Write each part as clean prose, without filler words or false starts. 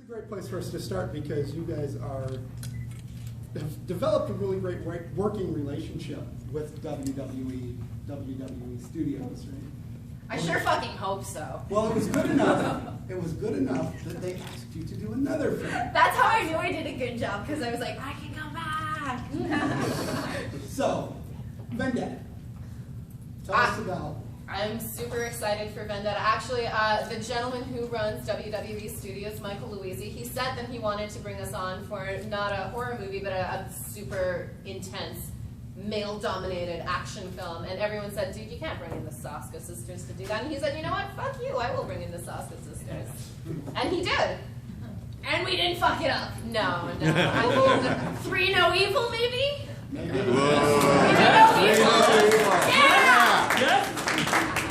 great place for us to start because you guys have developed a really great working relationship with WWE Studios, right? I sure fucking hope so. Well, it was good enough. It was good enough that they asked you to do another film. That's how I knew I did a good job, because I was like, I can come back. So, Vendetta. Tell us about. I'm super excited for Vendetta. Actually, the gentleman who runs WWE Studios, Michael Louisi, he said that he wanted to bring us on for not a horror movie, but a super intense, male-dominated action film. And everyone said, dude, you can't bring in the Soska sisters to do that. And he said, you know what? Fuck you. I will bring in the Soska sisters. And he did. And we didn't fuck it up. No. I mean, 3 No Evil, maybe? Maybe. 3 No Evil? Yeah!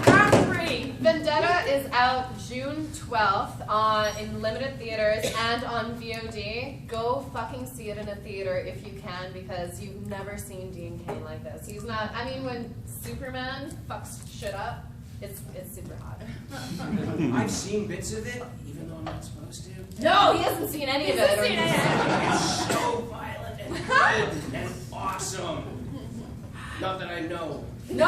Round 3. Vendetta is out June 12th in limited theaters and on VOD. Go fucking see it in a theater if you can, because you've never seen Dean Cain like this. He's not, I mean, when Superman fucks shit up, it's super hot. I've seen bits of it, even though I'm not supposed to. No, he hasn't seen any of it. It's so violent and good and awesome. Not that I know. No!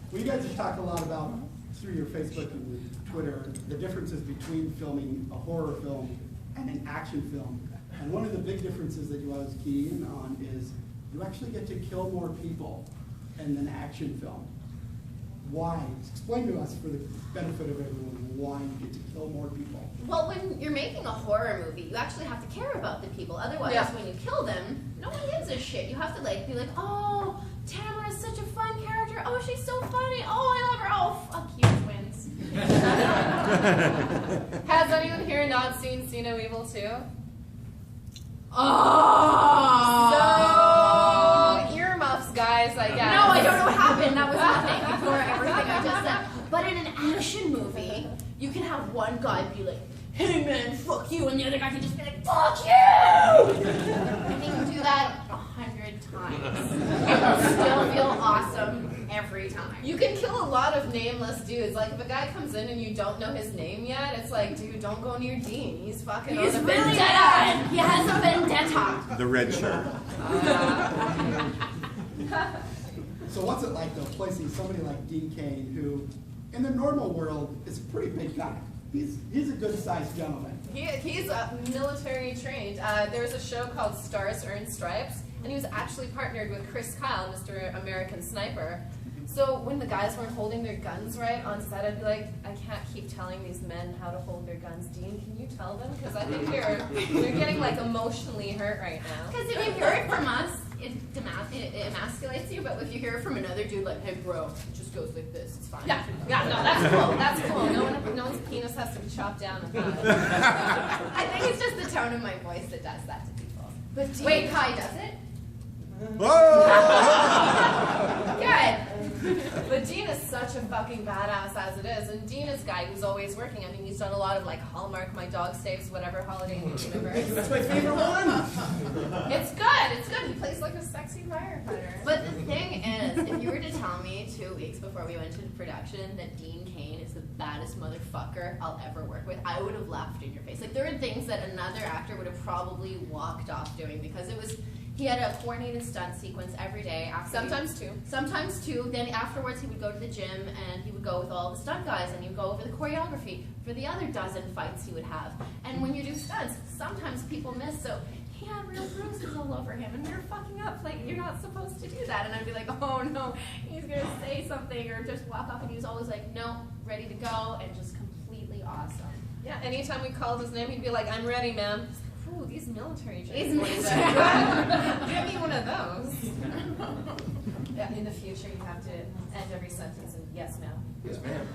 Well, you guys have talked a lot about, through your Facebook and Twitter, the differences between filming a horror film and an action film. And one of the big differences that you always key in on is you actually get to kill more people in an action film. Why? Explain to us, for the benefit of everyone, why you get to kill more people. Well, when you're making a horror movie, you actually have to care about the people. Otherwise, when you kill them, no one gives a shit. You have to be like, oh, Tamara is such a fun character. Oh, she's so funny. Oh, I love her. Oh, fuck you, twins. Has anyone here not seen See No Evil 2? Oh! So, earmuffs, guys, I guess. No, I don't know what happened. That was nothing before everything I just said. But in an action movie, you can have one guy be like, hey man, fuck you, and the other guy can just be like, fuck you! And you can do that 100 times. It'll still feel awesome every time. You can kill a lot of nameless dudes. Like, if a guy comes in and you don't know his name yet, it's like, dude, don't go near Dean. He's fucking He's on the vendetta, and he has a vendetta. The red shirt. So what's it like, though, placing somebody like Dean Cain, who, in the normal world, is a pretty big guy? He's a good-sized gentleman. He's military trained. There's a show called Stars Earn Stripes, and he was actually partnered with Chris Kyle, Mr. American Sniper. So when the guys weren't holding their guns right on set, I'd be like, I can't keep telling these men how to hold their guns. Dean, can you tell them? Because I think they're getting like emotionally hurt right now. Because if you hear it from us, it emasculates you, but if you hear it from another dude like, hey bro, it just goes like this, it's fine. Yeah, no, that's cool. That's cool. No one's penis has to be chopped down. I think it's just the tone of my voice that does that to people. But Dean, Wait, Kai does it? Good. But Dean is such a fucking badass as it is, and Dean is a guy who's always working. I mean, he's done a lot of like Hallmark, My Dog Saves, whatever holiday universe. That's my favorite one. It's good. It's good. He plays like a sexy firefighter. But the thing is, if you were to tell me 2 weeks before we went into production that Dean Cain is the baddest motherfucker I'll ever work with, I would have laughed in your face. Like, there are things that another actor would have probably walked off doing because it was. He had a coordinated stunt sequence every day. Sometimes two. Sometimes 2. Then afterwards he would go to the gym and he would go with all the stunt guys and he would go over the choreography for the other dozen fights he would have. And when you do stunts, sometimes people miss. So he had real bruises all over him and you're fucking up. Like, you're not supposed to do that. And I'd be like, oh no, he's going to say something or just walk off. And he was always like, no, ready to go, and just completely awesome. Yeah, anytime we called his name, he'd be like, I'm ready, ma'am. Ooh, these military jets. These military Give me one of those. Yeah, in the future, you have to end every sentence in yes, ma'am. Yes, ma'am.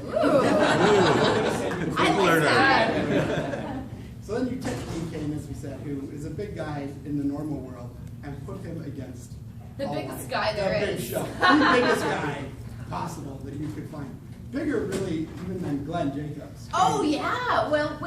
Ooh. I like that. So then you take Dean Cain, as we said, who is a big guy in the normal world, and put him against The biggest guy there the is. big show. The biggest guy possible that you could find. Bigger, really, even than Glenn Jacobs. Oh yeah. Well,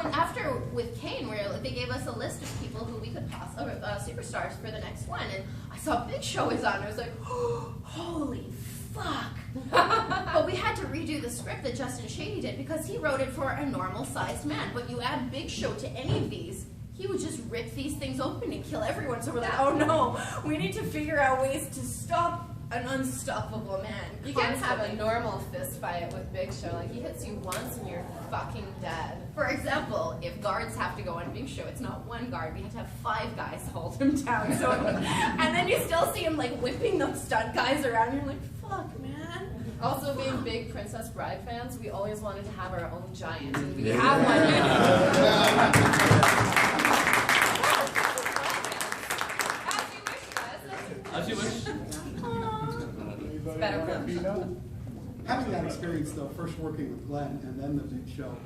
with Cain, they gave us a list of people who we could superstars for the next one, and I saw Big Show was on. I was like, oh, holy fuck. But we had to redo the script that Justin Shady did because he wrote it for a normal-sized man. But you add Big Show to any of these, he would just rip these things open and kill everyone. So we're like, oh no, we need to figure out ways to stop an unstoppable man. You can't have a normal fist fight with Big Show. Like, he hits you once and you're fucking dead. For example, if guards have to go on Big Show, it's not one guard. We have to have 5 guys hold him down. So, and then you still see him like whipping those stunt guys around. You're like, fuck, man. Also, being big Princess Bride fans, we always wanted to have our own giant, and we have one. As you wish. Better film. Having that experience though, first working with Glenn and then the Big Show,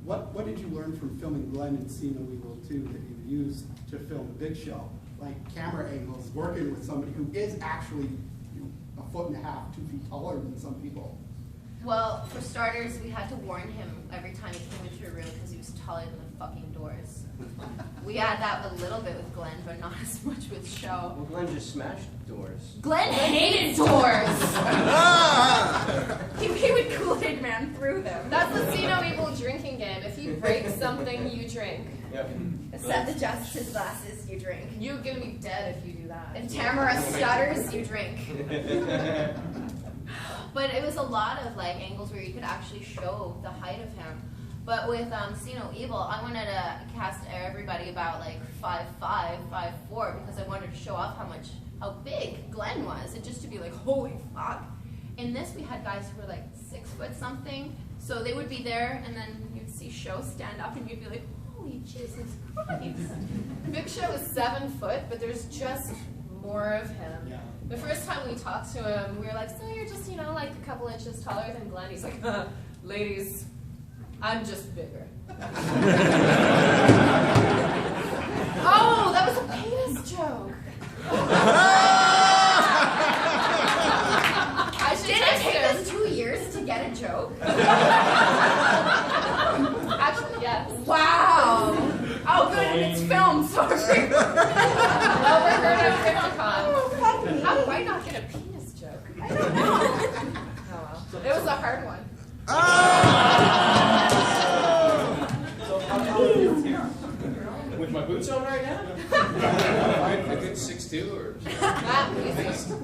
what did you learn from filming Glenn and See No Evil 2 that you used to film the Big Show? Like camera angles, working with somebody who is actually 1.5 feet, 2 feet taller than some people. Well, for starters, we had to warn him every time he came into a room because he was taller than the fucking doors. We had that a little bit with Glenn, but not as much with Show. Well, Glenn just smashed doors. Glenn hated doors! he would Kool-Aid Man through them. That's the See No Evil drinking game. If you break something, you drink. Yep. Except the Justice glasses, you drink. You're gonna be dead if you do that. If Tamara stutters, you drink. But it was a lot of like angles where you could actually show the height of him. But with See No Evil, I wanted to cast everybody about like 5'5", 5'4", because I wanted to show off how big Glenn was, and just to be like, holy fuck. In this, we had guys who were like 6 foot something, so they would be there, and then you'd see Show stand up, and you'd be like, holy Jesus Christ. Big Show is 7 foot, but there's just more of him. Yeah. The first time we talked to him, we were like, so you're just, like a couple inches taller than Glenn? He's like, ladies, I'm just bigger. Oh, that was a penis joke. I should Did it text take him. us 2 years to get a joke? Actually, yes. Wow! Oh, good, and it's filmed, sorry. Overheard of Crypticon. How do I not get a penis joke? I don't know. Oh well. It was a hard one. With my boots on right now? A good 6'2" or... Easy.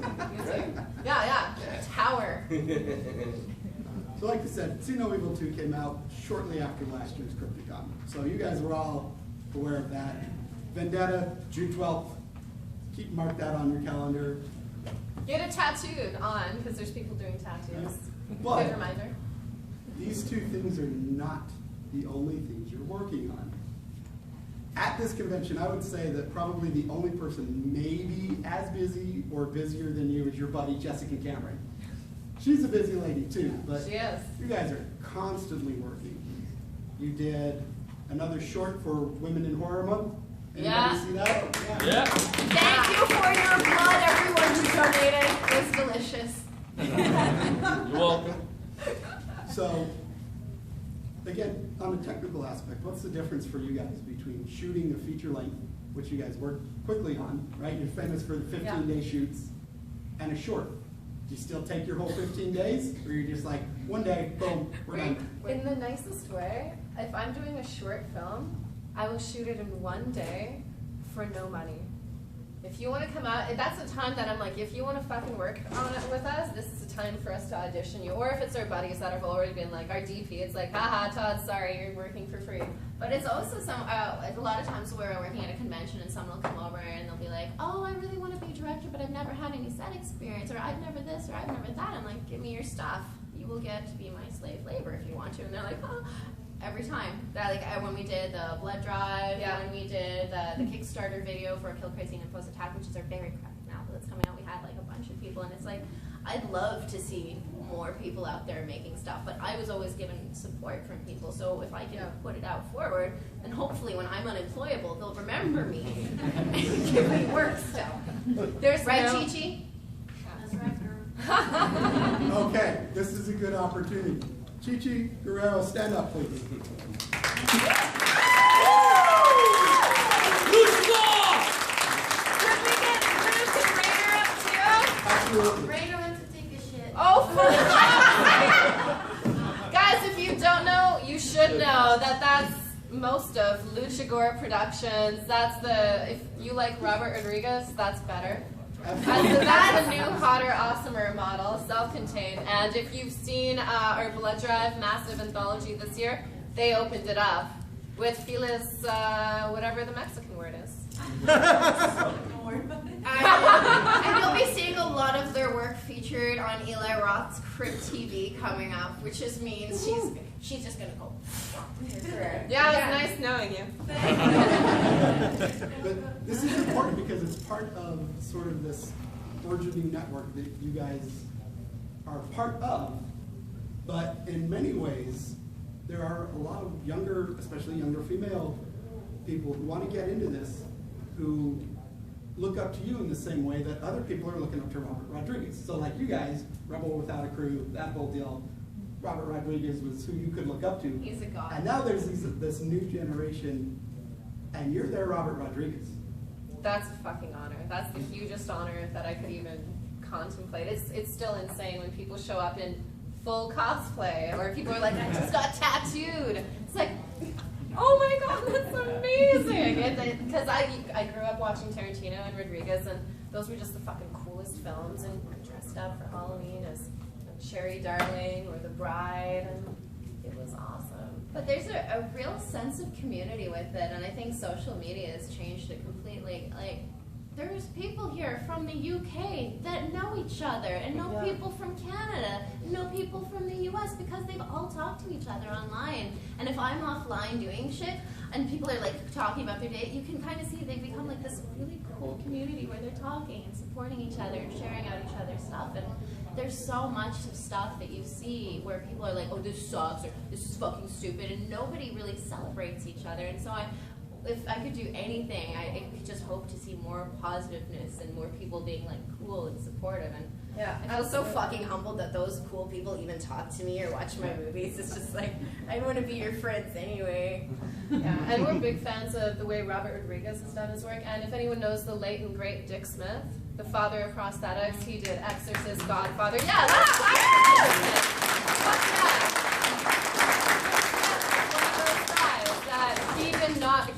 Yeah. Tower. So like I said, See No Evil 2 came out shortly after last year's Crypticon. So you guys were all aware of that. Vendetta, June 12th. Mark that on your calendar. Get it tattooed on, because there's people doing tattoos. But Good reminder. these 2 things are not the only things you're working on. At this convention, I would say that probably the only person maybe as busy or busier than you is your buddy Jessica Cameron. She's a busy lady too, but She is. you guys are constantly working. You did another short for Women in Horror Month. Anybody Yeah. see that? Yeah. Thank you for your blood, everyone who donated. It was delicious. You're welcome. So, again, on the technical aspect, what's the difference for you guys between shooting a feature length, which you guys work quickly on, right? You're famous for the 15-day shoots, and a short. Do you still take your whole 15 days, or you're just like, one day, boom, we're done? In the nicest way, if I'm doing a short film, I will shoot it in 1 day for no money. If you want to come out, that's the time that I'm like, if you want to fucking work on it with us, this is the time for us to audition you. Or if it's our buddies that have already been like, our DP, it's like, haha, Todd, sorry, you're working for free. But it's also a lot of times where we're working at a convention and someone will come over and they'll be like, oh, I really want to be a director, but I've never had any set experience, or I've never this, or I've never that. I'm like, give me your stuff. You will get to be my slave labor if you want to. And they're like, oh. Every time. When we did the blood drive, when we did the Kickstarter video for Kill Crazy and Post Attack, which is our very crappy now, but it's coming out, we had like a bunch of people, and it's like, I'd love to see more people out there making stuff, but I was always given support from people, so if I can put it out forward, then hopefully when I'm unemployable, they'll remember me and give me work still. There's Right, no... Chi-Chi? That's right. Okay, this is a good opportunity. Chi-Chi Guerrero, stand up, please. Who's the Could we get Bruce and Rainer up too? Absolutely. Rainer went to take a shit. Oh, Guys, if you don't know, you should know that that's most of Luchagor Productions. That's the, if you like Robert Rodriguez, that's better. That's the new, hotter, awesomer model, self-contained. And if you've seen our Blood Drive massive anthology this year, they opened it up with Feliz, whatever the Mexican word is. And you'll be seeing a lot of their work featured on Eli Roth's Crypt TV coming up, which just means she's just gonna go. Yeah, it's nice knowing you. But this is important because it's part of sort of this burgeoning network that you guys are part of. But in many ways, there are a lot of younger, especially younger female people who want to get into this, who look up to you in the same way that other people are looking up to Robert Rodriguez. So like you guys, Rebel Without a Crew, that whole deal, Robert Rodriguez was who you could look up to. He's a god. And now there's this new generation, and you're their Robert Rodriguez. That's a fucking honor. That's the hugest honor that I could even contemplate. It's still insane when people show up in full cosplay, or people are like, I just got tattooed. It's like, oh my god, that's amazing! Because I grew up watching Tarantino and Rodriguez, and those were just the fucking coolest films, and I dressed up for Halloween as Cherry Darling or The Bride, and it was awesome. But there's a real sense of community with it, and I think social media has changed it completely. Like, there's people here from the UK that know each other, and know people from Canada, and know people from the US because they've all talked to each other online. And if I'm offline doing shit, and people are like talking about their day, you can kind of see they become like this really cool community where they're talking and supporting each other and sharing out each other's stuff. And there's so much of stuff that you see where people are like, oh, this sucks, or this is fucking stupid, and nobody really celebrates each other. And so if I could do anything, I could just hope to see more positiveness and more people being like cool and supportive. And Yeah, I feel so fucking humbled that those cool people even talk to me or watch my movies. It's just like, I want to be your friends anyway. Yeah, and we're big fans of the way Robert Rodriguez has done his work. And if anyone knows the late and great Dick Smith, the father of prosthetics, he did Exorcist, Godfather. Yeah, that's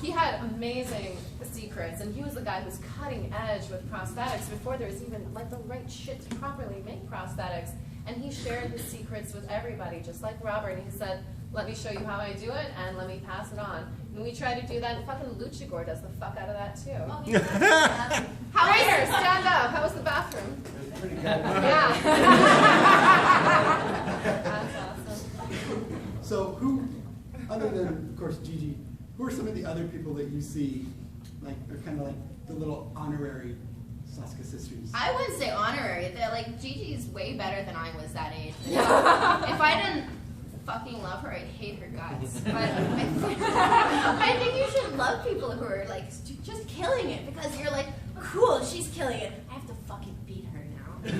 he had amazing secrets, and he was the guy who was cutting edge with prosthetics before there was even like the right shit to properly make prosthetics. And he shared his secrets with everybody, just like Robert. And he said, let me show you how I do it, and let me pass it on. And we try to do that, and fucking Luchagor does the fuck out of that too. Oh, he does that. Waiter, stand up. How was the bathroom? Pretty good. Yeah. That's awesome. So who, other than, of course, Gigi, who are some of the other people that you see, like, are kind of like the little honorary Soska sisters? I wouldn't say honorary. They're like, Gigi's way better than I was that age. If I didn't fucking love her, I'd hate her guts. But I think you should love people who are like just killing it, because you're like, cool, she's killing it. I have to fucking beat her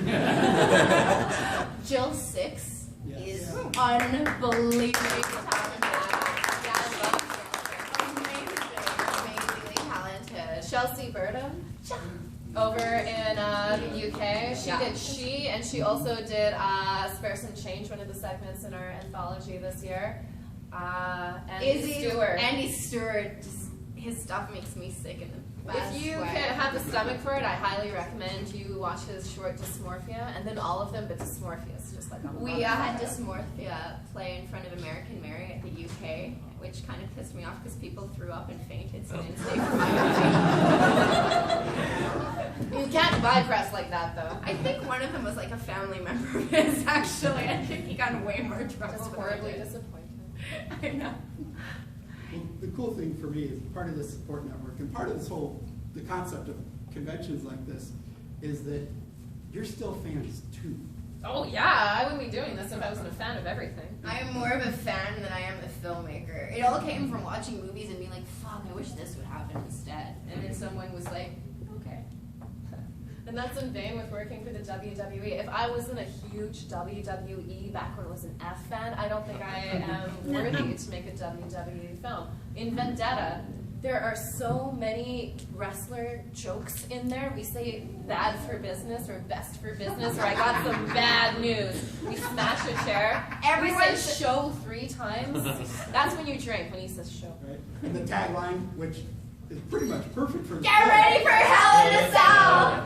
now. Jill Six is unbelievably talented. Amazingly talented. Chelsea Burdham over in the UK. She also did Spare Some Change, one of the segments in our anthology this year. Andy Stewart, his stuff makes me sick in the best If you way. can't have the stomach for it, I highly recommend you watch his short Dysmorphia, and then all of them, but Dysmorphia is just like a We had Dysmorphia play in front of American Mary at the UK, which kind of pissed me off because people threw up and fainted, so I didn't stay for my movie. You can't buy press like that, though. I think one of them was like a family member of his, actually. I think he got in way more trouble. Just than I horribly did. disappointed. I know. Well, the cool thing for me is part of this support network, and part of this whole, the concept of conventions like this, is that you're still fans too. Oh yeah, I wouldn't be doing this if I wasn't a fan of everything. I am more of a fan than I am a filmmaker. It all came from watching movies and being like, fuck, I wish this would happen instead. And then someone was like, okay. And that's in vain with working for the WWE. If I wasn't a huge WWE back when I was an F fan, I don't think I am worthy to make a WWE film. In Vendetta, There are so many wrestler jokes in there. We say bad for business or best for business, or I got some bad news. We smash a chair. Everyone We say show 3 times. That's when you drink, when he says show. Right? And the tagline, which is pretty much perfect for the Get ready for Hell in a Cell!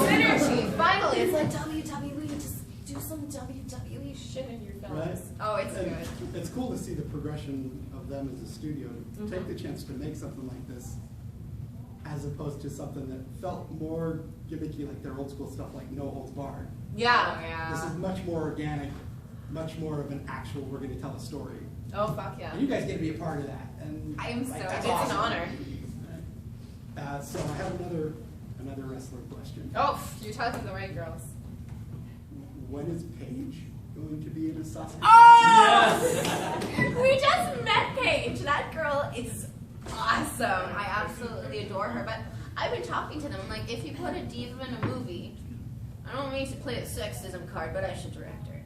Synergy, finally. It's like WWE, just do some WWE shit in your films. Right? Oh, it's And good. it's cool to see the progression of them as a studio to take the chance to make something like this, as opposed to something that felt more gimmicky, like their old school stuff, like No Holds Barred. Yeah. This is much more organic, much more of an actual, we're going to tell a story. Oh, fuck yeah. And you guys get to be a part of that. And I am so that's It's an awesome. honor. So I have another wrestler question. Oh, you're talking to the right girls. When is Paige going to be in a sausage? Oh! We just met Paige. That girl is awesome. I absolutely adore her. But I've been talking to them. I'm like, if you put a diva in a movie, I don't mean to play a sexism card, but I should direct her.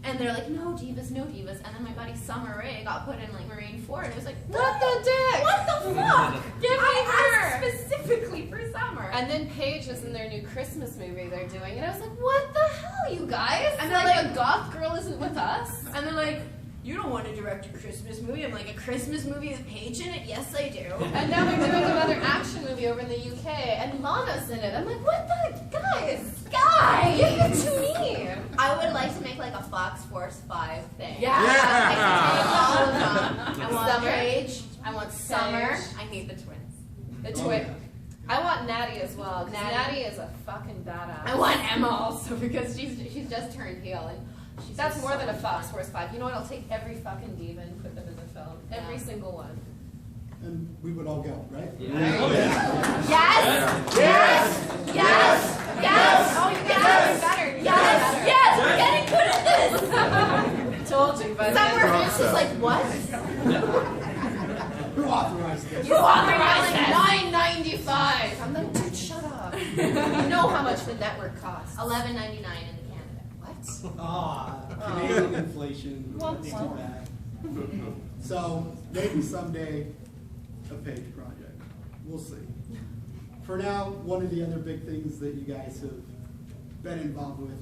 And they're like, no divas, no divas. And then my buddy Summer Rae got put in like Marine 4, and it was like, What the dick? What the fuck? Give me I her. asked specifically for Summer. And then Paige is in their new Christmas movie they're doing, and I was like, what the hell, you guys? And And they're like, like- a goth girl isn't with us? And they're like, you don't want to direct a Christmas movie? I'm like, a Christmas movie with Paige in it? Yes, I do. And now they're doing another action movie over in the UK, and Lana's in it. I'm like, what the? Guys! Give it to me! I would like to make like a Fox Force 5 thing. Yeah. I want to take all of them. I want Summer. Paige. I want Summer. Paige. I need the twins. The Oh, twin. yeah. I want Natty as well, because Natty. Natty is a fucking badass. I want Emma also because she's just turned heel and she's That's just more so than a much Fox fun. Force 5. You know what? I'll take every fucking diva and put them in the film. Every Yeah. single one. And we would all go, right? Oh, yeah. Yes! Yes! Yes! Yes! Oh, you guys are better. Yes! Yes! We're getting good at this! Told you, but Summer is just like, what? Who authorized this? You authorized like it? $9.95. I'm like, dude, shut up. You know how much the network costs. $11.99 in Canada. What? Ah, Canadian inflation. Womp That's too womp. bad. So maybe someday a Paige project. We'll see. For now, one of the other big things that you guys have been involved with,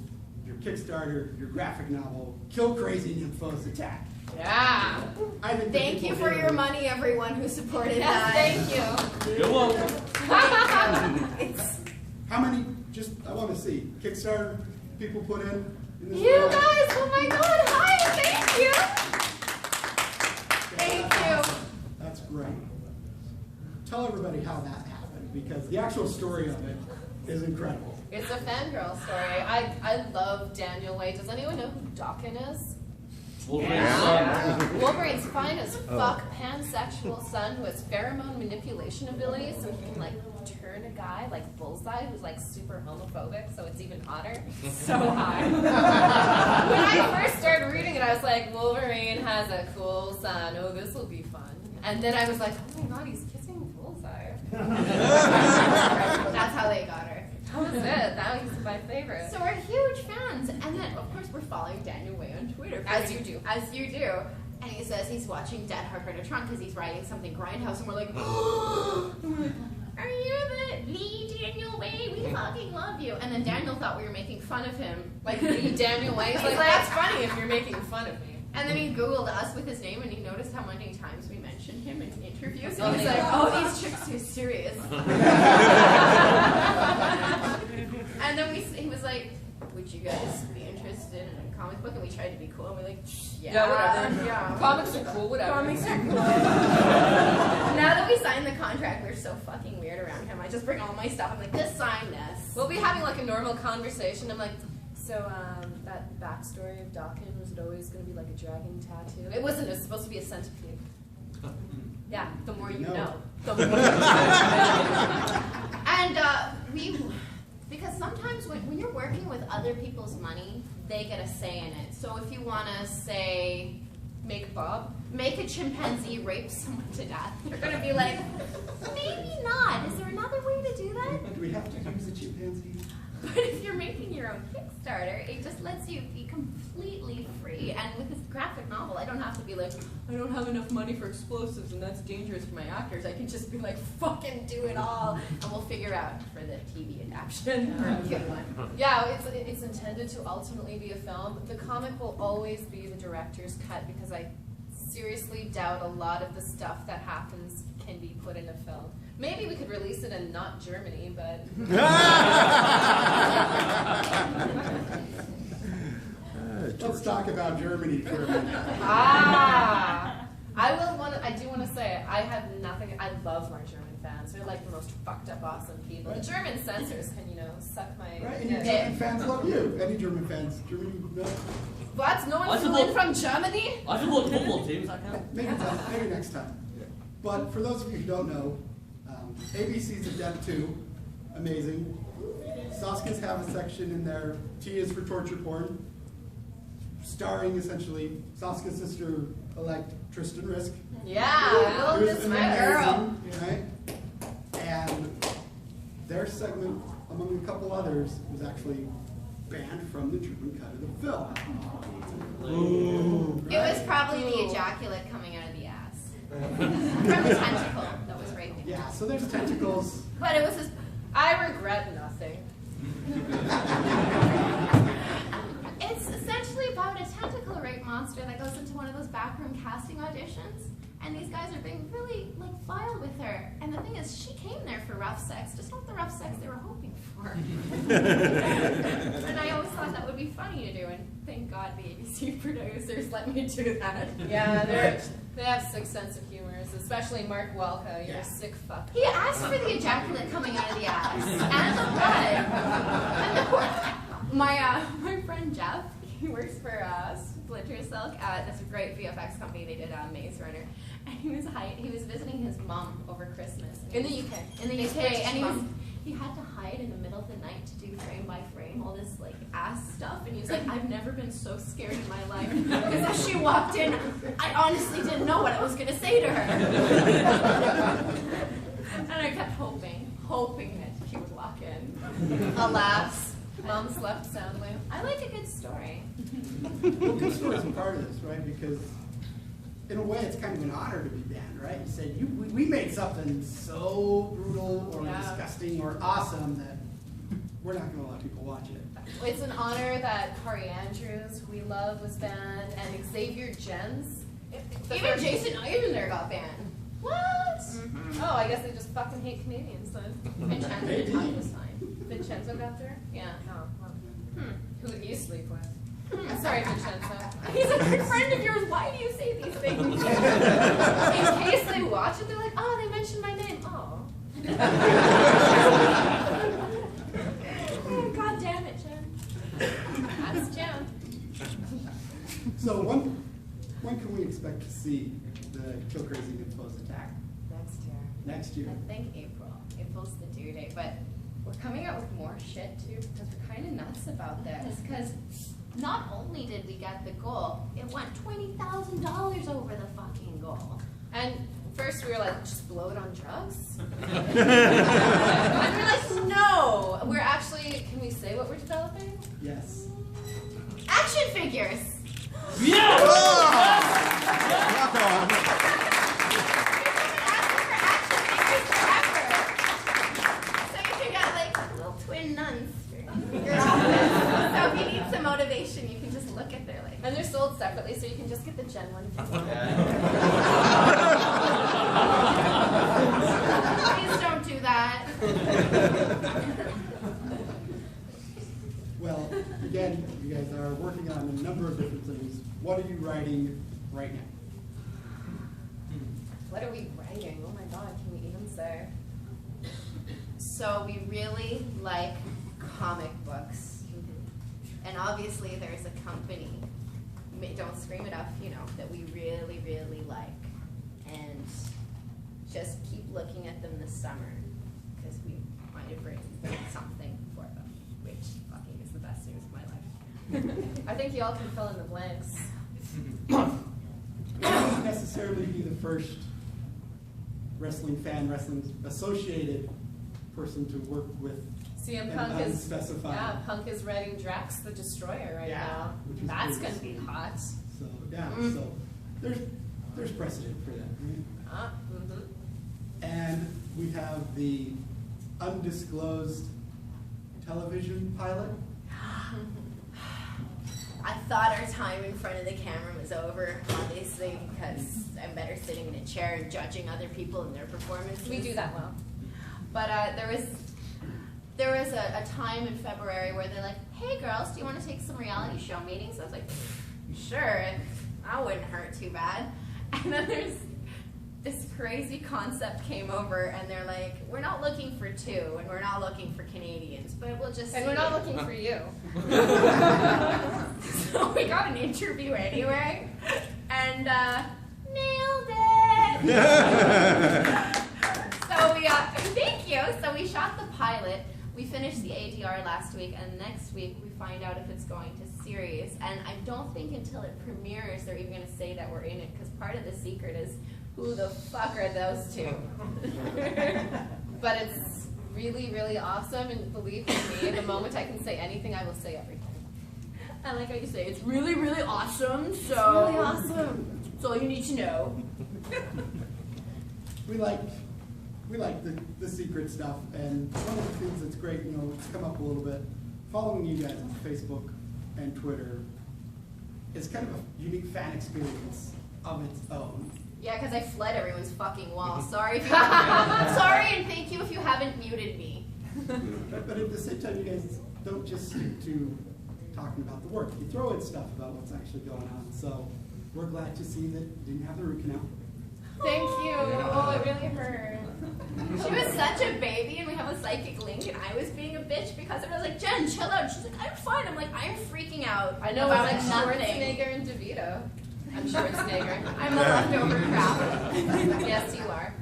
your Kickstarter, your graphic novel, Kill Crazy Nymphos Attack. Yeah. I think that Thank you people for here- your money, everyone who supported Yes, that. thank you. You're welcome. It's How many, I want to see, Kickstarter people put in this You project? guys, oh my god, hi, thank you. Thank you. That's great. Tell everybody how that happened, because the actual story of it is incredible. It's a fangirl story. I love Daniel Way. Does anyone know who Dawkins is? Wolverine's son. Wolverine's fine as fuck pansexual son who has pheromone manipulation abilities, so he can like turn a guy like Bullseye who's like super homophobic, so it's even hotter. So hot. When I first started reading it, I was like, Wolverine has a cool son. Oh, this will be fun. And then I was like, oh my god, he's kissing Bullseye. That's how they got her. That was it. That was my favorite. So we're huge fans, and then of course we're following Daniel Way on Twitter, As you do. as you do. And he says he's watching Dead Harper in a Trunk because he's writing something Grindhouse, and we're like, oh, are you the Daniel Way? We fucking love you. And then Daniel thought we were making fun of him, Like the Daniel Way. He's like, that's funny if you're making fun of me. And then he Googled us with his name, and he noticed how many times we mentioned him in interviews. Oh, And he's like, yeah. oh, these chicks are serious. And then he was like, would you guys be interested in a comic book? And we tried to be cool, and we're like, yeah, whatever. yeah. Comics are cool, whatever. Comics are cool. Now that we signed the contract, we're so fucking weird around him. I just bring all my stuff. I'm like, just sign this. We'll be having like a normal conversation. I'm like, so that backstory of Dawkins, was it always going to be like a dragon tattoo? It wasn't. It was supposed to be a centipede. Yeah, the more you No. know. The more you know. And because sometimes when you're working with other people's money, they get a say in it. So if you want to say, Make Bob. make a chimpanzee rape someone to death, they're going to be like, maybe not. Is there another way to do that? Do we have to use a chimpanzee? But if you're making your own Kickstarter, it just lets you be completely free. And with this graphic novel, I don't have to be like, I don't have enough money for explosives and that's dangerous for my actors. I can just be like, fucking do it all. And we'll figure out for the TV adaptation or a good one. Yeah, it's intended to ultimately be a film. The comic will always be the director's cut because I seriously doubt a lot of the stuff that happens can be put in a film. Maybe we could release it in not Germany, but... Let's talk about Germany for a minute. I do want to say, I have nothing, I love my German fans. They're like the most fucked up, awesome people. The German censors can, suck my... Right, and your German fans love you. Any German fans? Germany, no? What? No one flew in from Germany? I should look football teams, I can. Maybe next time. But for those of you who don't know, ABC's Vendetta 2, amazing. Soska's have a section in there, T is for torture porn, starring essentially Soska's sister-elect Tristan Risk. Yeah, Who's that's my girl. Right? And their segment, among a couple others, was actually banned from the German cut of the film. It was probably the ejaculate coming out of the ass. From the tentacle that was raping. Yeah, so there's tentacles. But it was just... I regret nothing. It's essentially about a tentacle rape monster that goes into one of those backroom casting auditions, and these guys are being really vile with her. And the thing is, she came there for rough sex, just not the rough sex they were hoping for. And I always thought that would be funny to do, and thank God the ABC producers let me do that. Yeah, they have sick sense of humor, especially Mark Walka. You're a sick fuck. He asked for the ejaculate coming out of the ass, and the blood. And my friend Jeff, he works for Splinter Silk. That's a great VFX company. They did Maze Runner. And he was visiting his mom over Christmas. In the UK. In the UK, and he had to hide in the middle of the night to do frame by frame all this ass stuff, and he was like, I've never been so scared in my life, because as she walked in, I honestly didn't know what I was going to say to her. And I kept hoping that she would walk in. Alas, Mom slept soundly. I like a good story. Well, good stories are part of this, right? Because in a way, it's kind of an honor to be banned, right? You said, we made something so brutal or disgusting or awesome that we're not going to let people watch it. It's an honor that Corey Andrews, we love, was banned, and Xavier Jens. Even Jason Eisener got banned. What? Mm-hmm. Oh, I guess they just fucking hate Canadians then. Vincenzo was fine. Vincenzo got there? Yeah. Oh, well. Who would you sleep with? Sorry, Vincenzo. He's a good friend of yours. Why do you say these things? In case they watch it, they're like, oh, they mentioned my name. Oh. Oh, God damn it, Jen. That's Jen. So when can we expect to see the Kill Crazy Nympho's attack? Next year. I think April. April's the due date, but we're coming out with more shit too because we're kind of nuts about this. Because not only did we get the goal, it went $20,000 over the fucking goal. And first we were like, just blow it on drugs? And we're like, No, we're actually, can we say what we're developing? Yes. action figures. Yeah! So you can get little twin nuns for your office. So if you need some motivation, you can just look at their And they're sold separately, so you can just get the Gen 1. Please don't do that. Well, again, you guys are working on a number of different things. What are you writing right now? What are we writing? Oh my god, can we even say? So we really like comic books. And obviously there's a company, don't scream enough, that we really, really like. And just keep looking at them this summer, because we might have written something for them, which fucking is the best news of my life. I think y'all can fill in the blanks. You won't necessarily be the first wrestling associated person to work with CM and Punk is unspecified. yeah, Punk is writing Drax the Destroyer right now. which is That's pretty gonna be sweet. hot. So yeah, so there's precedent for that, right? And we have the undisclosed television pilot. I thought our time in front of the camera was over, obviously, because I'm better sitting in a chair and judging other people and their performances. We do that well. But there was a time in February where they're like, "Hey girls, do you want to take some reality show meetings?" I was like, "Sure, that wouldn't hurt too bad." And then there's this crazy concept came over, and they're like, "We're not looking for two, and we're not looking for Canadians, but we'll just." And we're not looking for you. So we got an interview anyway, and nailed it. So we thank you. So we shot the pilot. We finished the ADR last week, and next week we find out if it's going to series. And I don't think until it premieres they're even going to say that we're in it, because part of the secret is who the fuck are those two? But it's really, really awesome, and believe me, the moment I can say anything, I will say everything. I like how you say it's really, really awesome. So It's really awesome. That's all you need to know. We like the secret stuff, and one of the things that's great, it's come up a little bit, following you guys on Facebook and Twitter is kind of a unique fan experience of its own. Yeah, because I fled everyone's fucking wall. Sorry if you sorry, and thank you if you haven't muted me. But at the same time, you guys don't just stick to talking about the work. You throw in stuff about what's actually going on. So we're glad to see that you didn't have the root canal. Thank you. Oh, it really hurt. She was such a baby, and we have a psychic link, and I was being a bitch because of it. I was like, "Jen, chill out." She's like, "I'm fine." I'm like, "I'm freaking out." I know, about I'm like nothing. Schwarzenegger and DeVito. I'm Schwarzenegger. I'm the leftover crap. Yes, you are.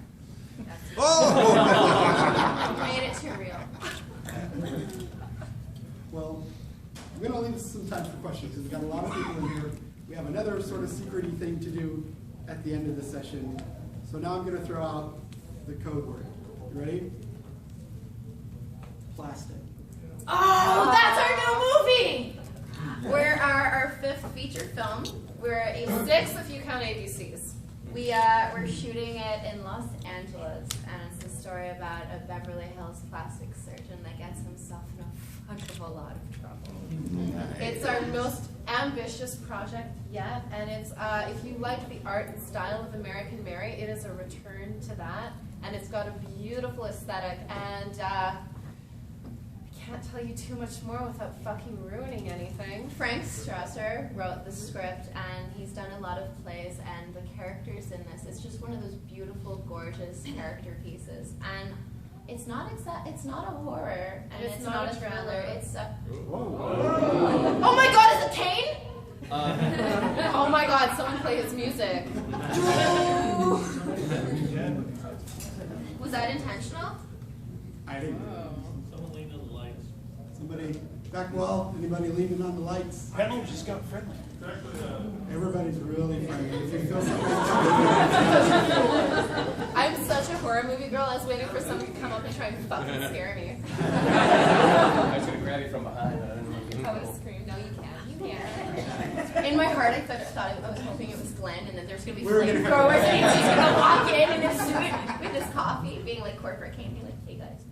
You made it too real. Well, I'm going to leave us some time for questions because we've got a lot of people in here. We have another sort of secret-y thing to do at the end of the session. So now I'm going to throw out the code word. You ready? Plastic. Oh, that's our new movie! We're our fifth feature film. We're a Six if you count ABCs. We're shooting it in Los Angeles, and it's a story about a Beverly Hills plastic surgeon that gets himself in a fuck of a lot of trouble. It's our most ambitious project yet, and it's if you like the art and style of American Mary, it is a return to that, and it's got a beautiful aesthetic, and I can't tell you too much more without fucking ruining anything. Frank Strausser wrote the script, and he's done a lot of plays, and the characters in this, it's just one of those beautiful, gorgeous character pieces. And it's not a horror, and it's not a thriller. It's a... Oh my god, is it Cain? Oh my god, someone play his music. Was that intentional? I didn't. Someone leaned on the lights. Somebody back wall? Anybody leaning on the lights? Pendulum just got friendly. Everybody's really friendly. If you feel something, I'm such a horror movie girl, I was waiting for someone to come up and try and fucking scare me. I was going to grab you from behind, but I didn't know if you I would have screamed, no you can't, you can't. In my heart, I was hoping it was Glenn, and that there's gonna be We were gonna have flamethrowers, to- and he's just gonna walk in his suit with his coffee, being like corporate Cain, being like, "Hey guys."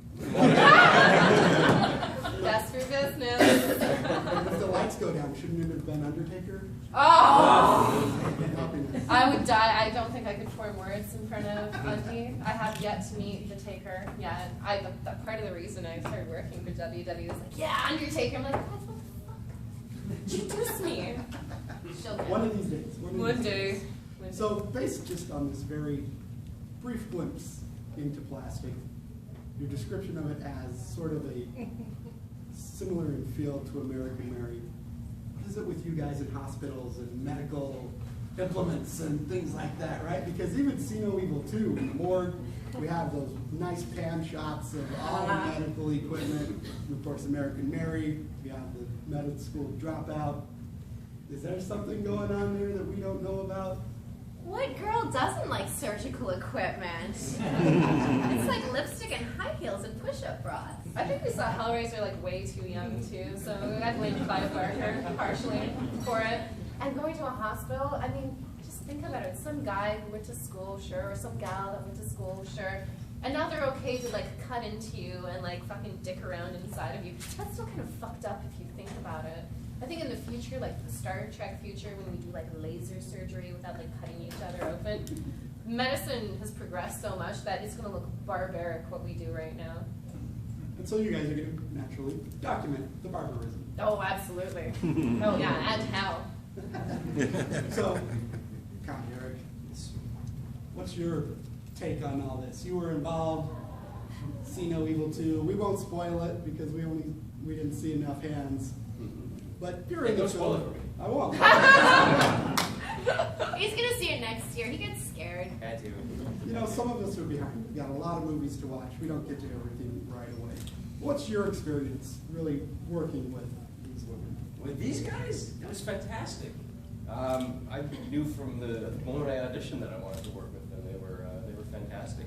Best for business. if the lights go down, shouldn't it have been Undertaker? Oh! Happiness. I would die. I don't think I could form words in front of Bundy. I have yet to meet the Taker. Yeah, that part of the reason I started working for WWE was like, yeah, Undertaker. I'm like, what the fuck? Introduce me. She'll get One it. of these days. One day. So, based just on this very brief glimpse into plastic, your description of it as sort of a similar in feel to American Mary. What is it with you guys in hospitals and medical implements and things like that, right? Because even See No Evil 2, in the morgue, we have those nice pan shots of all the medical equipment. And of course, American Mary, we have the medical school dropout. Is there something going on there that we don't know about? What girl doesn't like surgical equipment? It's like lipstick and high heels and push-up bras. I think we saw Hellraiser like way too young too, so I blame Clive Barker partially for it. And going to a hospital, I mean, just think about it. Some guy who went to school, sure, or some gal that went to school, sure. And now they're okay to like cut into you and like fucking dick around inside of you. That's still kind of fucked up if you think about it. I think in the future, like the Star Trek future, when we do like laser surgery without like cutting each other open, medicine has progressed so much that it's gonna look barbaric what we do right now. And so you guys are going to naturally document the barbarism. Oh, absolutely. Oh yeah, and how. So, Kaj-Erik, what's your take on all this? You were involved, See No Evil 2. We won't spoil it because we didn't see enough hands. But you're in the Don't spoil it film. for me. I won't. He's gonna see it next year. He gets scared. Had to. You know, some of us are behind. We've got a lot of movies to watch. We don't get to everything right away. What's your experience really working with these women? With these guys, it was fantastic. I knew from the moment I auditioned that I wanted to work with them. They were fantastic.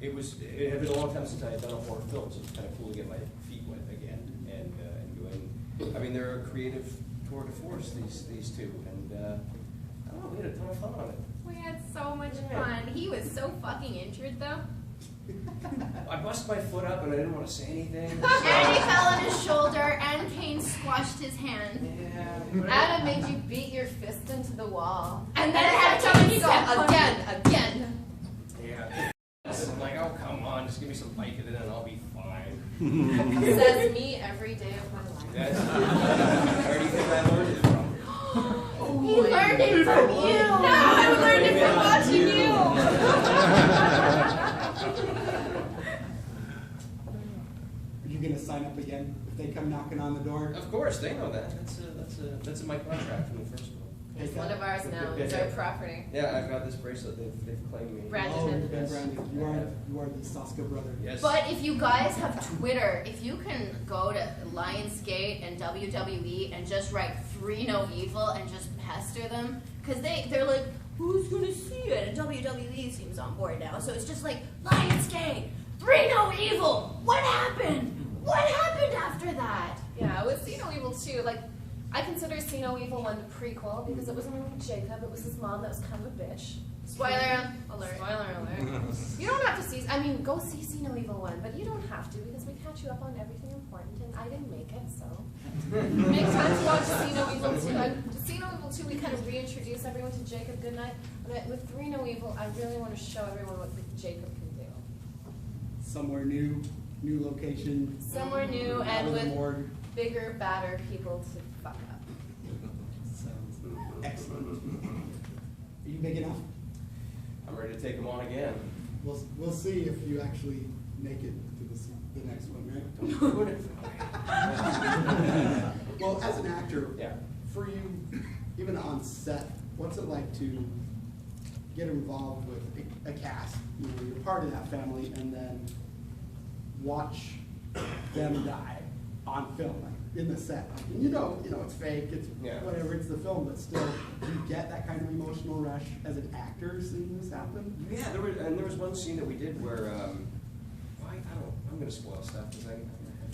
It had been a long time since I had done a horror film, so it was kind of cool to get my feet wet again and go in. I mean, they're a creative tour de force, these two, and I don't know, we had a ton of fun on it. We had so much fun. He was so fucking injured though. I busted my foot up and I didn't want to say anything. And he fell on his shoulder, and Cain squashed his hand. Yeah. Adam made you beat your fist into the wall. And then it had to You go again. Yeah. I'm like, oh, come on, just give me some Vicodin and I'll be fine. Says me every day of my life. That's where do you think I learned it from? He learned it from you. No, I learned it from watching you. Are you going to sign up again if they come knocking on the door? Of course, they know that. That's in my contract from the first one. It's one of ours now. It's our property. Yeah, I've got this bracelet. They've claimed me. Branded Oh, him. you've been branded. You are the Soska brother. Yes. But if you guys have Twitter, if you can go to Lionsgate and WWE and just write 3 No Evil and just pester them, because they're like, who's gonna see it? And WWE seems on board now, so it's just like, Lionsgate, 3 No Evil, what happened? What happened after that? Yeah, with See No Evil 2, like, I consider See No Evil 1 the prequel because it wasn't really Jacob, it was his mom that was kind of a bitch. Spoiler alert. Spoiler alert. You don't have to see, I mean, go see See No Evil 1, but you don't have to because we catch you up on everything important and I didn't make it, so. Make time to watch See No Evil 2. See No Evil 2, we kind of reintroduce everyone to Jacob Goodnight. But with 3 No Evil, I really want to show everyone what Jacob can do. Somewhere new location. Somewhere new out and of the with morgue. bigger, badder people to fuck up. Sounds excellent. Are you big enough? I'm ready to take them on again. We'll see if you actually make it to the next one, right? Don't ruin it for me. Well, as an actor, Yeah. for you, even on set, what's it like to get involved with a cast? You know, you're part of that family, and then watch them die on film, like in the set. And you know, it's fake, it's Yeah. whatever, it's the film, but still, you get that kind of emotional rush as an actor seeing this happen. Yeah, there was one scene that we did where I'm gonna spoil stuff because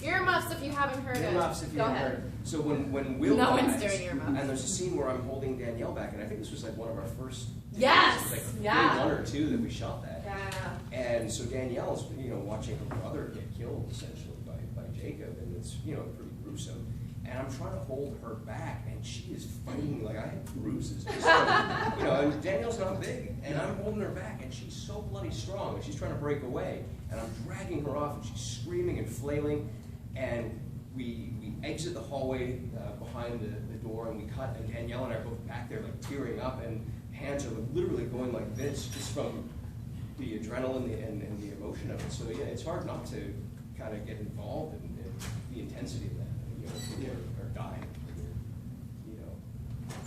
Earmuffs if you haven't heard it. Earmuffs if you Go haven't ahead. heard. So when Will No dies, one's doing earmuffs. and there's a scene where I'm holding Danielle back, and I think this was like one of our first. Yes! It was like Yeah. 1 or 2 that we shot that. Yeah. And so Danielle's, watching her brother get killed essentially by Jacob, and it's, pretty gruesome. And I'm trying to hold her back, and she is fighting like I have bruises. Just like, and Danielle's not big, and I'm holding her back, and she's so bloody strong, and she's trying to break away, and I'm dragging her off, and she's screaming and flailing, and we exit the hallway behind the door, and we cut, and Danielle and I are both back there like tearing up, and hands are literally going like this just from the adrenaline and the emotion of it. So yeah, it's hard not to kind of get involved in the intensity of that. People are dying.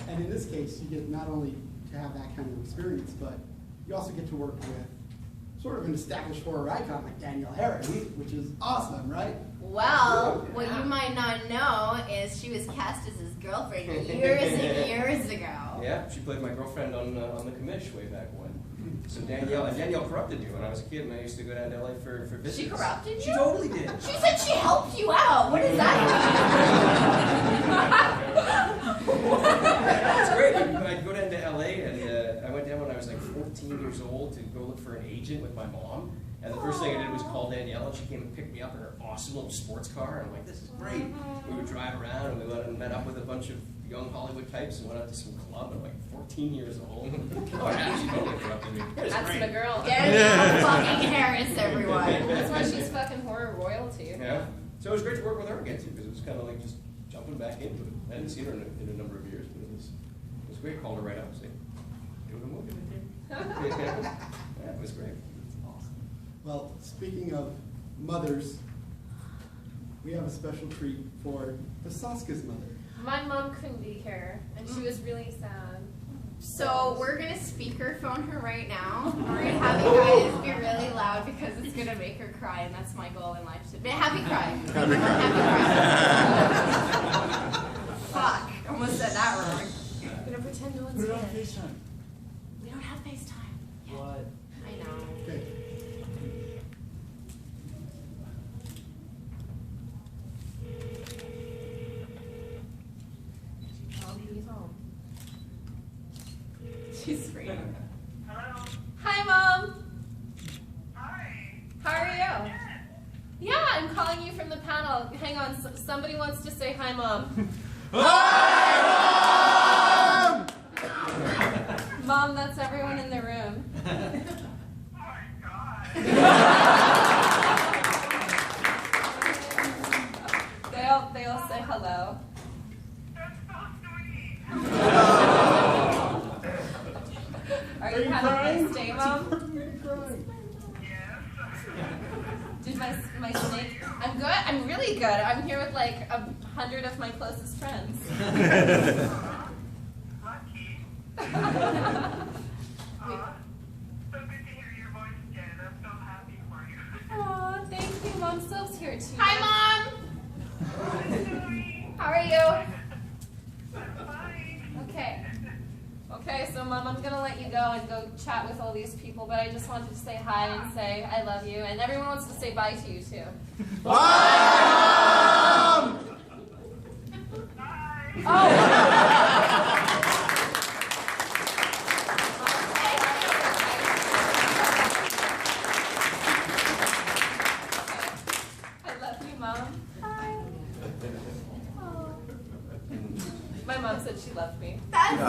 And in this case, you get not only to have that kind of experience, but you also get to work with sort of an established horror icon like Danielle Harris, which is awesome, right? Well, what you might not know is she was cast as his girlfriend years and years ago. Yeah, she played my girlfriend on the commish way back when. So Danielle corrupted me when I was a kid, and I used to go down to LA for visits. She corrupted you? She totally did. She said she helped you out. What does that It's great. I'd go down to LA, and I went down when I was like 14 years old to go look for an agent with my mom. And the first thing I did was call Danielle, and she came and picked me up in her awesome little sports car. And I'm like, this is great. We would drive around, and we went and met up with a bunch of young Hollywood types and went out to some club. I'm like 14 years old. Oh yeah, she totally corrupted me. That's great. the girl. Danielle fucking Harris, everyone. That's why she's fucking horror royalty. Yeah. So it was great to work with her again too, because it was kind of like just jumping back into it. I hadn't seen her in a number of years, but it was great. Called her right up, saying, "Doing a movie with you." Yeah, it was great. Well, speaking of mothers, we have a special treat for the Soska's mother. My mom couldn't be here, and she was really sad. So we're gonna speakerphone her right now. We're gonna have you guys be really loud because it's gonna make her cry, and that's my goal in life. Happy cry. Happy cry. Fuck, almost said that wrong. I'm gonna pretend no one's Put it on here. FaceTime. We don't have FaceTime. What? I know. Okay. He's home. She's screaming. Hello. Hi, Mom. Hi. How are you? Yes. Yeah, I'm calling you from the panel. Hang on, somebody wants to say hi, Mom. Mom, that's everyone in the room. Oh my God. They all say hello. That's so sweet. Are you having a nice day, Mom? Yes. Did my snake? I'm good. I'm really good. I'm here with like 100 of my closest friends. Lucky. So good to hear your voice again. I'm so happy for you. Aw, thank you, Mom. Sylv's here too. Hi, Mom. Hi, Zoe. How are you? I'm fine. Okay. Okay, so Mom, I'm gonna let you go and go chat with all these people, but I just wanted to say hi and say I love you, and everyone wants to say bye to you too. Hi. Oh. I love you, Mom. Hi. Oh. My mom said she loved me. That's so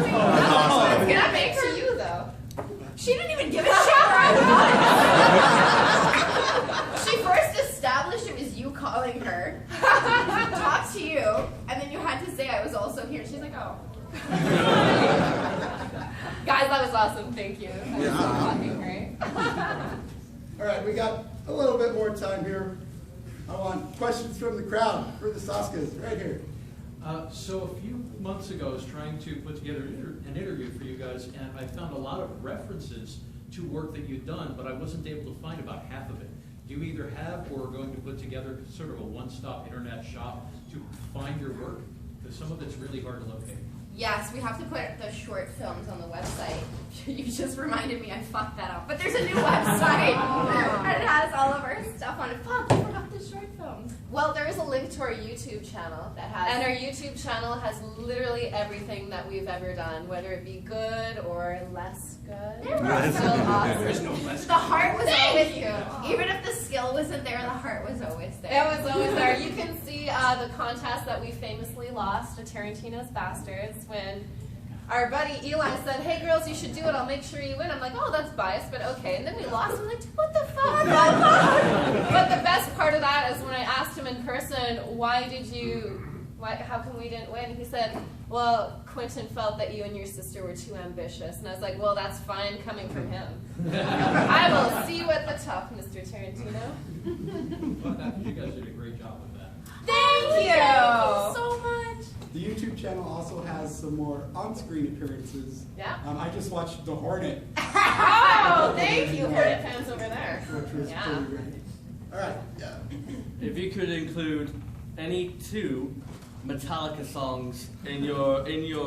sweet. That's It's gonna make to her. you though. She didn't even give a shit right now. She first established it was you calling her, talked to you, and then you had to say I was also here. She's like, oh. Guys, that was awesome. Thank you. That was so fucking great. All right, we got a little bit more time here. I want questions from the crowd for the Soskas, right here. So a few months ago, I was trying to put together an interview for you guys, and I found a lot of references to work that you'd done, but I wasn't able to find about half of it. Do you either have or are going to put together sort of a one-stop internet shop to find your work? Because some of it's really hard to locate. Yes, we have to put the short films on the website. You just reminded me I fucked that up. But there's a new website, and it has all of our stuff on it. Fuck, I forgot the short films. Well, there is a link to our YouTube channel That has- and our YouTube channel has literally everything that we've ever done, whether it be good or less good. There It's was still awesome. There's no less. The heart was Thank always you. Even if the skill wasn't there, the heart was always there. It was always there. You can see the contest that we famously lost to Tarantino's Bastards when our buddy Eli said, hey girls, you should do it, I'll make sure you win. I'm like, oh, that's biased, but okay. And then we lost. I'm like, what the fuck? But the best part of that is when I asked him in person, how come we didn't win? He said, well, Quentin felt that you and your sister were too ambitious. And I was like, well, that's fine coming from him. I will see you at the top, Mr. Tarantino. But you guys did a great job with that. Thank you. Thank you so much. The YouTube channel also has some more on-screen appearances. Yeah. I just watched The Hornet, Oh, thank you, Hornet fans over there. which was Yeah. pretty great. All right, yeah. If you could include any two Metallica songs in your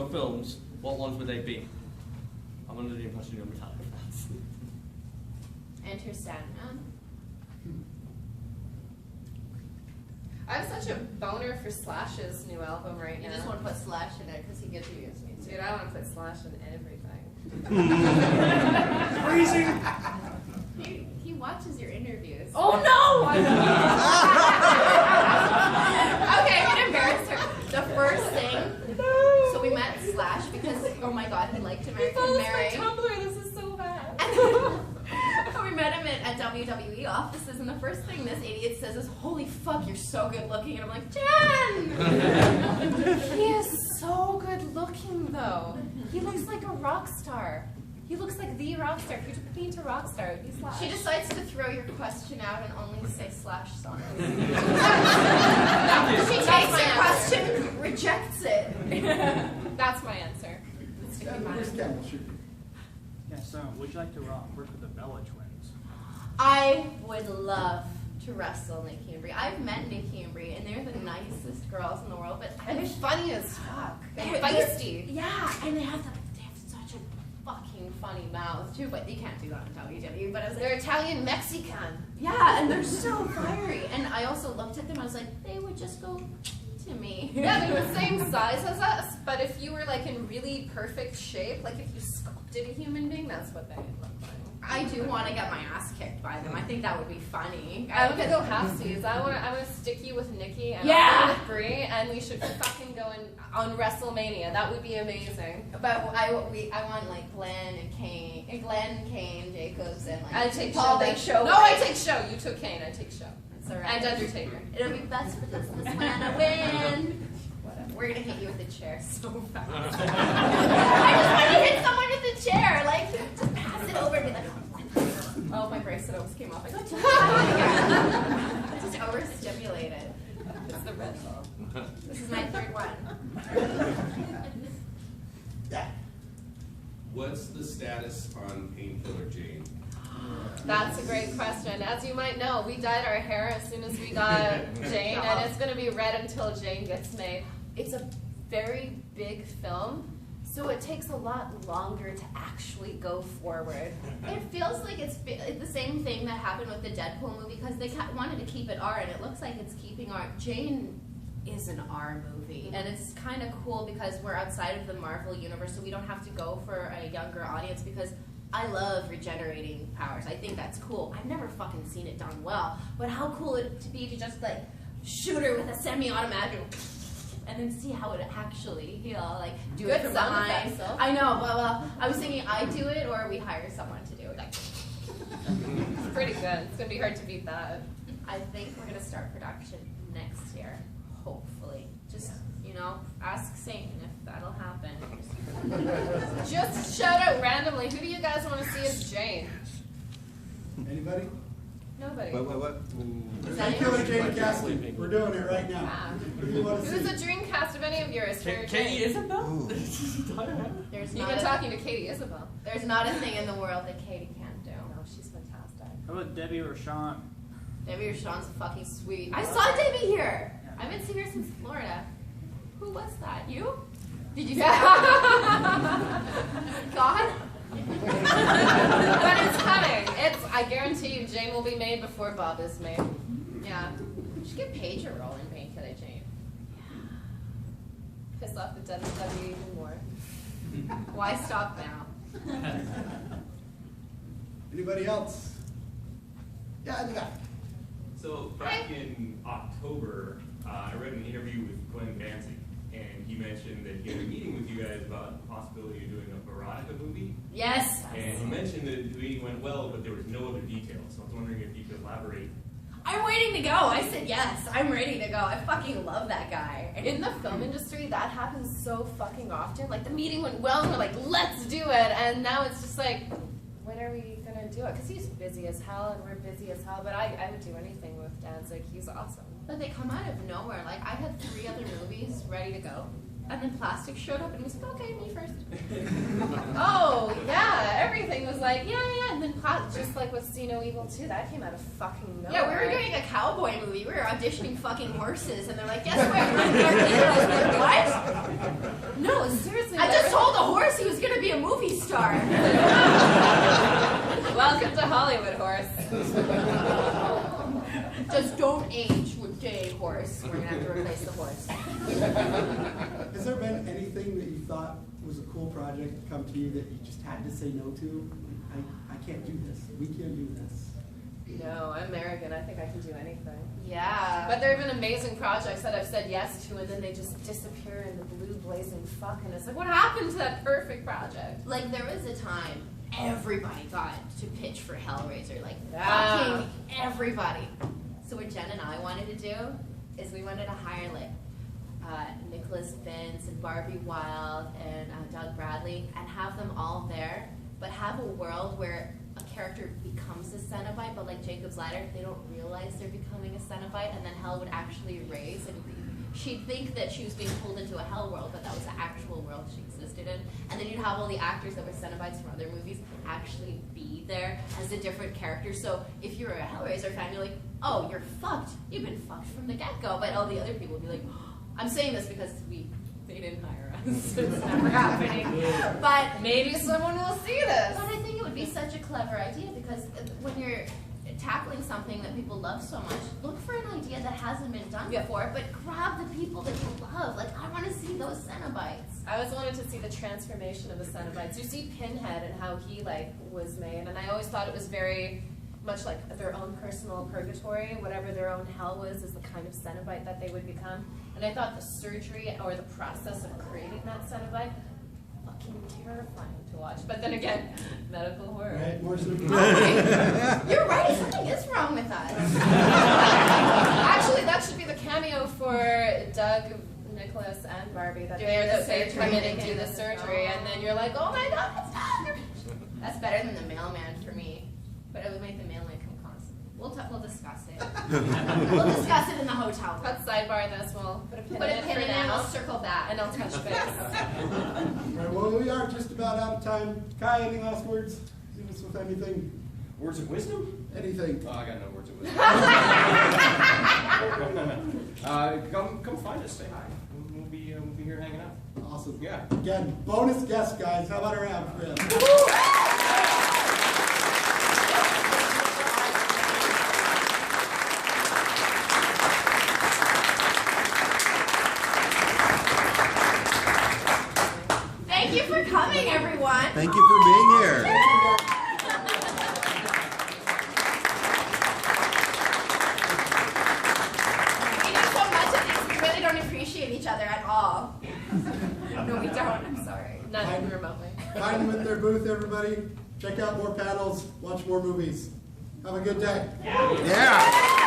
films, what ones would they be? I'm under the impression you're metallic. Enter Sandman. I have such a boner for Slash's new album right You now. just want to put Slash in it because he gives you his music. Dude, I want to put Slash in everything. He watches your interviews. Oh no! Okay, I'm gonna embarrass her. The first thing, so we met Slash because, oh my god, he liked American Mary. Tumblr, this is so bad. We met him at WWE offices, and the first thing this idiot says is, "Holy fuck, you're so good looking." And I'm like, Jen! He is so good looking though. He looks like a rock star. He looks like the rock star. If you took me to rock star, it'd be Slash. She decides to throw your question out and only say Slash songs. She takes your question, rejects it. That's my answer. Where's Campbell shooting? Yes, would you like to work with the Bella twins? I would love to wrestle Nikki and Brie. I've met Nikki and Brie, and they're the nicest girls in the world. But And they're funny as fuck. And They're- feisty. yeah, and they have such a fucking funny mouth too. But you can't do that on WWE. But I was like, They're Italian Mexican. yeah, and they're so fiery. And I also looked at them. I was like, they would just go to me. Yeah, they're the same size as us, but if you were like in really perfect shape, like if you sculpted a human being, that's what they would look like. I do want to get my ass kicked by them. I think that would be funny. I want to go halfsies. I want to stick you with Nikki and Yeah! with Brie, and we should fucking go on WrestleMania. That would be amazing. But I want like Glenn, Kane, Jacobs, and like I take Paul show. Big Show. No, I take show. You took Kane. I take show. That's all right. And Undertaker. It'll be best for this when I win. Whatever. We're gonna hit you with the chair so fast. I just want to hit someone with the chair. Like, just pass it over and be like, oh, my bracelet almost came off. I got just overstimulated. It's the Red Bull. This is my third one. Yeah. What's the status on Painkiller Jane? That's a great question. As you might know, we dyed our hair as soon as we got Jane, and it's going to be red until Jane gets made. It's a very big film, so it takes a lot longer to actually go forward. It feels like it's the same thing that happened with the Deadpool movie because they wanted to keep it R, and it looks like it's keeping R. Jane is an R movie, and it's kind of cool because we're outside of the Marvel universe, so we don't have to go for a younger audience because I love regenerating powers. I think that's cool. I've never fucking seen it done well, but how cool would it be to just like shoot her with a semi-automatic and then see how it actually heal, like do Good it from sound behind. effects, though. I know, but well, I was thinking I do it or we hire someone to do it. Like, It's pretty good. It's going to be hard to beat that. I think we're gonna start production next year, hopefully. Just ask Satan if that'll happen. Just shout out randomly, who do you guys want to see as Jane? Anybody? Nobody. What? Painkiller Jane casting. We're doing it right now. Ah. Who do you want to Who's see? the dream cast of any of yours for Katie Jane? Isabel? There's You've not been a, talking to Katie Isabel. there's not a thing in the world that Katie can't do. No, she's fantastic. How about Debbie or Sean? Debbie Rashawn's fucking sweet. I saw Debbie here. I haven't seen her since Florida. Who was that? You? Did you see that? God? But it's coming. I guarantee you Jane will be made before Bob is made. Yeah. You should get Paige a role in Painkiller Jane. Piss off the WWE even more. Why stop now? Anybody else? Yeah, in the back. So back in October, I read an interview with Glenn Danzig, and he mentioned that he had a meeting with you guys about the possibility of doing a Veronica movie. Yes. And he mentioned that the meeting went well, but there was no other details. So I was wondering if you could elaborate. I'm waiting to go. I said yes. I'm ready to go. I fucking love that guy. In the film industry, that happens so fucking often. Like, the meeting went well, and we're like, let's do it. And now it's just like, when are we going to do it? Because he's busy as hell, and we're busy as hell. But I would do anything with Danzig. He's awesome. But they come out of nowhere. Like, I had 3 other movies ready to go. And then Plastic showed up and was like, okay, me first. Oh, yeah. Everything was like, Yeah. And then just like with See No Evil 2, that came out of fucking nowhere. Yeah, we were doing a cowboy movie. We were auditioning fucking horses, and they're like, guess what? You're running our theater. I was like, what? No, seriously. I just told a horse he was going to be a movie star. Welcome to Hollywood, horse. Just don't age with J, horse. We're going to have to replace the horse. Has there been anything that you thought was a cool project come to you that you just had to say no to? I can't do this. We can't do this. No, I'm arrogant. I think I can do anything. Yeah. But there have been amazing projects that I've said yes to, and then they just disappear in the blue blazing fuck, and it's like, what happened to that perfect project? Like, there was a time everybody got to pitch for Hellraiser. Like, Yeah. fucking everybody. So what Jen and I wanted to do is we wanted to hire, like, Nicholas Vince and Barbie Wilde and Doug Bradley and have them all there, but have a world where a character becomes a Cenobite, but like Jacob's Ladder, they don't realize they're becoming a Cenobite, and then hell would actually raise, and she'd think that she was being pulled into a hell world, but that was the actual world she existed in. And then you'd have all the actors that were Cenobites from other movies actually be there as a different character. So if you're a Hellraiser fan, you're like, oh, you're fucked. You've been fucked from the get-go. But all the other people would be like, I'm saying this because they didn't hire us. It's never happening. But Maybe someone will see this. But I think it would be such a clever idea, because when you're tackling something that people love so much, look for an idea that hasn't been done before, but grab the people that you love. Like, I want to see those Cenobites. I always wanted to see the transformation of the Cenobites. You see Pinhead and how he was made, and I always thought it was very much like their own personal purgatory. Whatever their own hell was is the kind of Cenobite that they would become. And I thought the surgery or the process of creating that Cenobite fucking terrifying to watch. But then again, medical horror. Right? More You're right, something is wrong with us. Actually, that should be the cameo for Doug, Nicholas, and Barbie. That they come in and do the surgery, and then you're like, oh my god, it's Doug! That's better than the mailman for me. But it would make the mailman come constantly. We'll discuss it. We'll discuss it in the hotel room. Let's sidebar this. We'll put a pin Put a in pin for in it, now, we'll circle back. and I'll touch base. All right, well, we are just about out of time. Kai, any last words? Leave us with anything? Words of wisdom? Anything? Oh, I got no words of wisdom. Come find us. Say hi. We'll be here hanging out. Awesome. Yeah. Again, bonus guest, guys. How about a round for him? Thank you for coming, everyone. Thank you for being here. We do so much of this, we really don't appreciate each other at all. No, we don't. I'm sorry. Not even remotely. Find them at their booth, everybody. Check out more panels. Watch more movies. Have a good day. Yeah.